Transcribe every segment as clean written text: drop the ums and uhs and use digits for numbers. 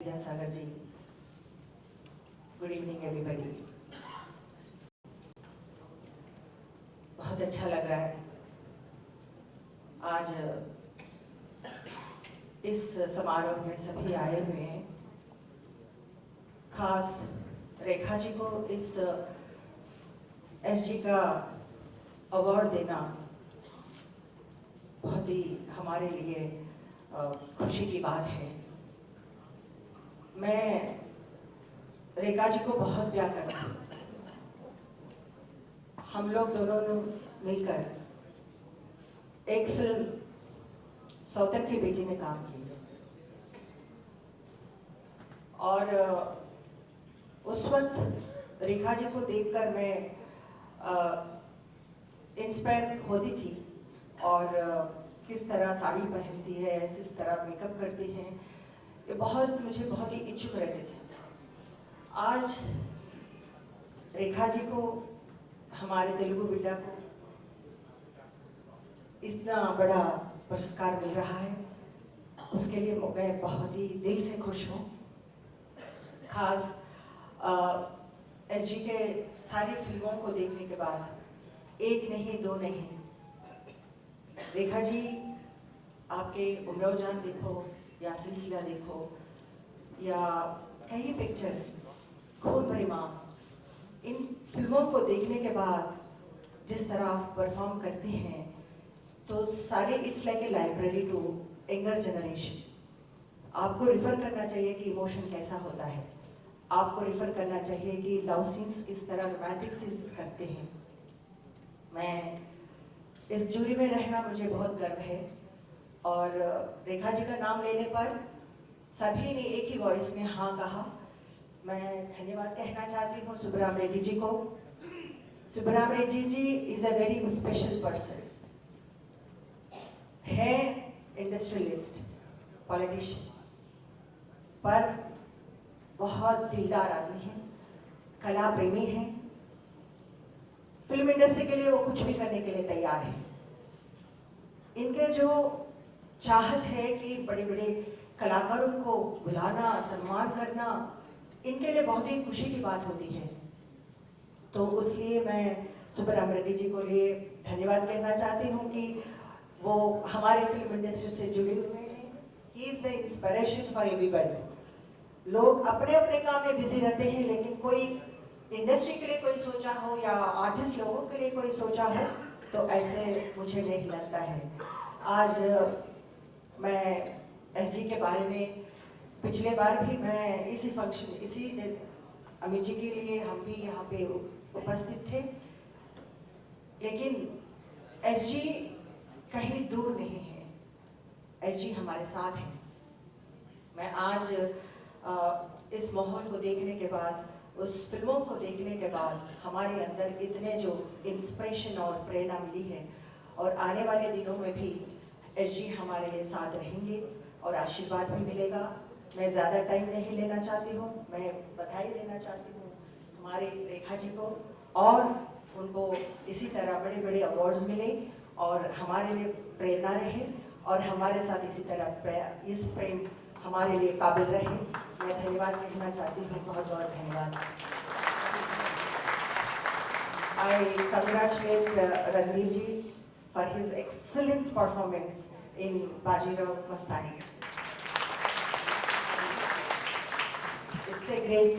सागर जी, good evening everybody. बहुत अच्छा लग रहा है आज इस समारोह में सभी आए हुए हैं। खास रेखा जी को इस एसजी का अवार्ड देना बहुत ही हमारे लिए खुशी की बात है। मैं रेखा जी को बहुत प्यार करती हूँ। हम लोग दोनों ने मिलकर एक फिल्म सौतन की बेटी में काम की और उस वक्त रेखा जी को देखकर मैं इंस्पायर होती थी और किस तरह साड़ी पहनती है, किस तरह मेकअप करती है, ये मुझे बहुत ही इच्छुक रहते थे। आज रेखा जी को, हमारे तेलुगु बिड्डा को इतना बड़ा पुरस्कार मिल रहा है, उसके लिए मैं बहुत ही दिल से खुश हूँ। खास एसजी के सारी फिल्मों को देखने के बाद एक नहीं दो नहीं, रेखा जी आपके उमराव जान देखो या सिलसिला देखो या कई पिक्चर, खून भरी मां, इन फिल्मों को देखने के बाद जिस तरह आप परफॉर्म करते हैं तो सारे it's like a library to younger generation. आपको रिफर करना चाहिए कि इमोशन कैसा होता है, आपको रिफर करना चाहिए कि लव सीन्स किस तरह रोमांटिक सीन्स करते हैं। मैं इस जूरी में रहना मुझे बहुत गर्व है और रेखा जी का नाम लेने पर सभी ने एक ही वॉइस में हाँ कहा। मैं धन्यवाद कहना चाहती हूँ सुब्बराम रेड्डी जी को। Subbaram Reddy ji is a very special person, है इंडस्ट्रियलिस्ट, पॉलिटिशियन, पर बहुत दिलदार आदमी है, कला प्रेमी है। फिल्म इंडस्ट्री के लिए वो कुछ भी करने के लिए तैयार है। इनके जो चाहत है कि बड़े बड़े कलाकारों को बुलाना, सम्मान करना, इनके लिए बहुत ही खुशी की बात होती है। तो उसलिए मैं सुब्बराम रेड्डी जी को लिए धन्यवाद कहना चाहती हूँ कि वो हमारे फिल्म इंडस्ट्री से जुड़े हुए हैं। He is the inspiration for everybody. लोग अपने अपने काम में बिजी रहते हैं, लेकिन कोई इंडस्ट्री के लिए कोई सोचा हो या आर्टिस्ट लोगों के लिए कोई सोचा हो तो ऐसे मुझे नहीं लगता है। आज मैं एसजी के बारे में पिछले बार भी मैं इसी फंक्शन, इसी अमित जी के लिए हम भी यहाँ पे उपस्थित थे, लेकिन एसजी कहीं दूर नहीं है, एसजी हमारे साथ है। मैं आज इस माहौल को देखने के बाद, उस फिल्मों को देखने के बाद हमारे अंदर इतने जो इंस्पिरेशन और प्रेरणा मिली है और आने वाले दिनों में भी एसजी हमारे लिए साथ रहेंगे और आशीर्वाद भी मिलेगा। मैं ज़्यादा टाइम नहीं लेना चाहती हूँ, मैं बधाई देना चाहती हूँ हमारे रेखा जी को और उनको इसी तरह बड़े बड़े अवार्ड्स मिले और हमारे लिए प्रेरणा रहे और हमारे साथ इसी तरह इस प्रेम हमारे लिए काबिल रहे। मैं धन्यवाद कहना चाहती हूँ, बहुत बहुत धन्यवाद। I congratulate Ranveer ji for his excellent performance in Bajirao Mastani. It's a great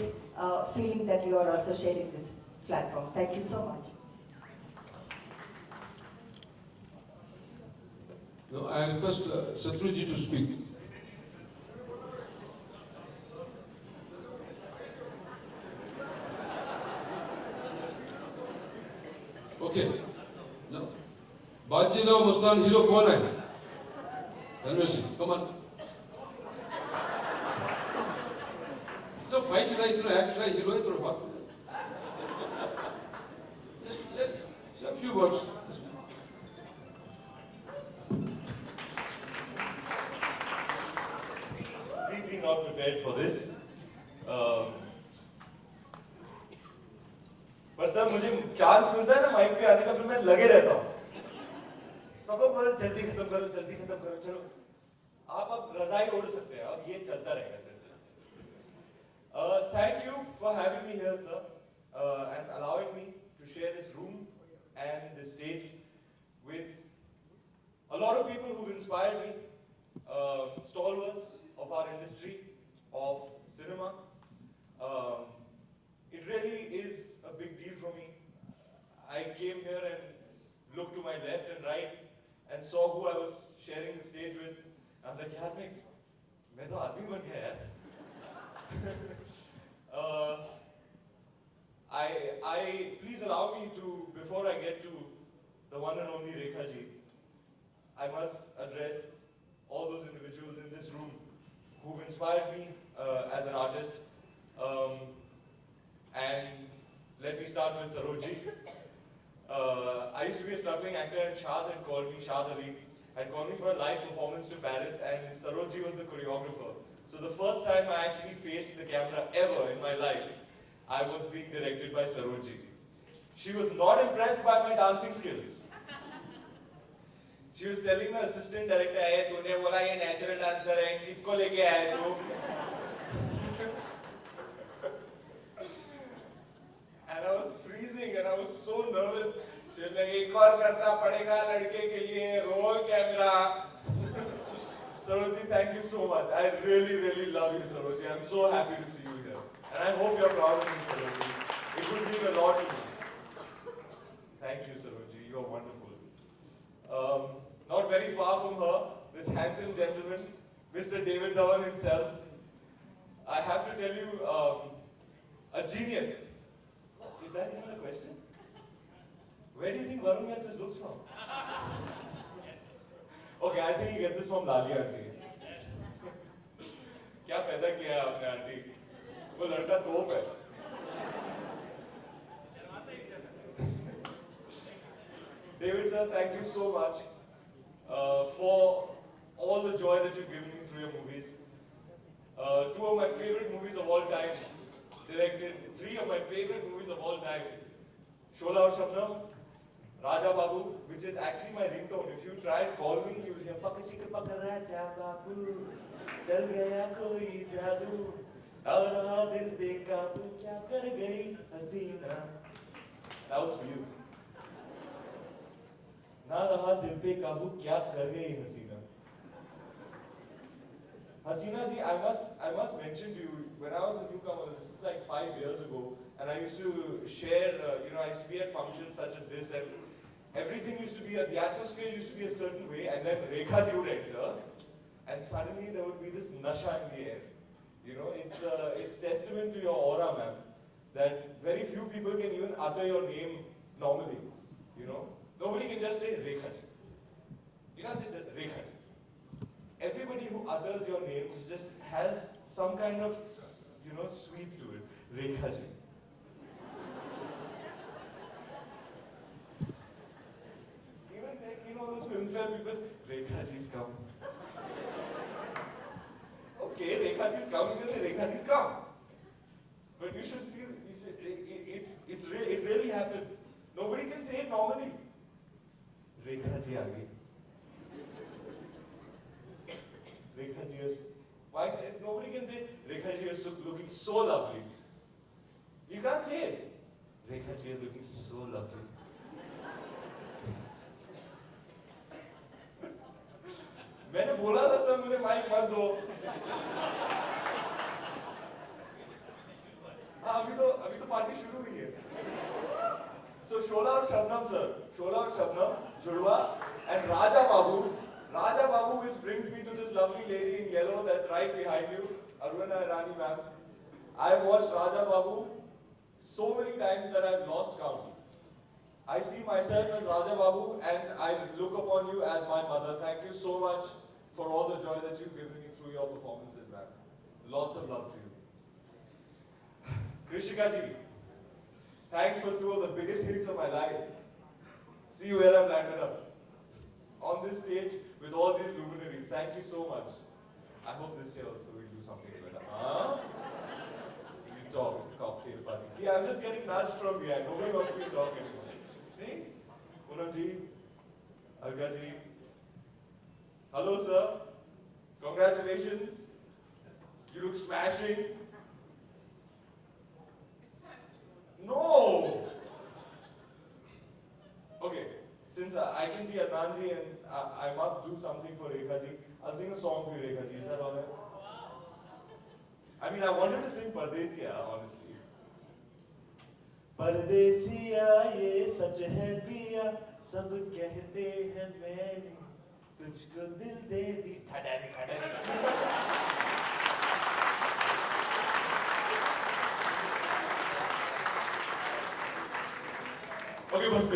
feeling that you are also sharing this platform. Thank you so much. No, I request Shatriji to speak. Okay. No. Bajirao Mastani hero कौन है? Ranveer Singh, come on. So fight रहा, इतना act रहा, hero है, थोड़ा बात. Say a few words. Completely not prepared for this. पर sir मुझे चांस मिलता है ना माइक पे आने का, फिर मैं लगे रहता हूँ। सब लोग बोले जल्दी खत्म करो, चलो आप अब रजाई ओढ़ सकते हैं, अब ये चलता रहेगा सिलसिला। thank you for having me here, sir, and allowing me to share this room and this stage with a lot of people who've inspired me, stalwarts of our industry, of cinema. Um, it really is a big deal for me. I came here and looked to my left and right and saw who I was sharing the stage with. I was like, यार मैं तो आदमी बन गया यार. Please allow me to, before I get to the one and only Rekha ji, I must address all those individuals in this room who've inspired me as an artist. And let me start with Sarojji. I used to be a struggling actor, and Shad had called me, Shad Ali, had called me for a live performance to Paris, and Sarojji was the choreographer. So the first time I actually faced the camera ever in my life, I was being directed by Sarojji. She was not impressed by my dancing skills. She was telling my assistant director, "Hey, तूने बोला ये natural dancer है, किसको लेके आया तू?" And I was freezing and I was so nervous. She was like, "एक और करना पड़ेगा लड़के के लिए, roll camera." Sarojji, thank you so much. I really, really love you, Sarojji. I'm so happy to see you here. And I hope you're proud of me, Sarojji. It would mean a lot to me. Thank you, Sarojji. You're wonderful. Not very far from her, this handsome gentleman, Mr. David Dhawan himself. I have to tell you, a genius. Is that even a question? Where do you think Varun gets his looks from? Okay, I think he gets it from Lali aunty. क्या पैदा किया है आपने aunty? वो लड़का तोप है. David sir, thank you so much for all the joy that you've given me through your movies. Two of my favorite movies of all time, directed three of my favorite movies of all time, Shola aur Shabnam, Raja Babu, which is actually my ringtone. If you try and call me, you'll hear Pakka Chikka Pakka Raja Babu, Chal Gaya Koi Jadoo, Ab Raha Dil Pe Kabu, Kya Kar Gayi Hasina. That was for you. Na raha dil pe kabu, kya kar gayi Hasina. Hasina ji, I must mention to you, when I was a newcomer, this is like 5 years ago, and I used to share, I used to be at functions such as this, and everything used to be, the atmosphere used to be a certain way, and then Rekha ji would enter, and suddenly there would be this nasha in the air. You know, it's testament to your aura, ma'am, that very few people can even utter your name normally, you know. Nobody can just say Rekha ji. You can't say just Rekha ji. Everybody who utters your name just has some kind of, sweep to it. Rekha ji. Even, those filmfare people, Rekha ji's come. Okay, Rekha ji's come, you can say Rekha ji's come. But you should see, it really happens. Nobody can say it normally. Rekha ji aa gayi. Rekha ji is, nobody can say Rekha ji is looking so lovely. You can't say it. Rekha ji is looking so lovely. मैंने बोला था sir मुझे mic मत दो. हाँ अभी तो party शुरू हुई है. So Shola aur Shabnam sir, Shola aur Shabnam, Judwa, and Raja Babu. Raja Babu, which brings me to this lovely lady in yellow that's right behind you, Aruna Irani ma'am. I've watched Raja Babu so many times that I've lost count. I see myself as Raja Babu and I look upon you as my mother. Thank you so much for all the joy that you've given me through your performances, ma'am. Lots of love to you. Krishika ji, thanks for two of the biggest hits of my life. See where I've landed up. On this stage with all these luminaries. Thank you so much. I hope this year also we'll do something better. Huh? We'll talk, cocktail party. See, I'm just getting nudged from behind. Nobody wants me to talk anymore. Thanks. Poonam ji, Alka ji. Hello, sir. Congratulations. You look smashing. since I can see Adnan ji and I must do something for Rekha ji, I'll sing a song for you, Rekha ji. Is that alright? I mean, I wanted to sing Pardesiya, honestly. परदेसिया ये सच है पिया सब कहते हैं मैंने तुझको दिल दे दी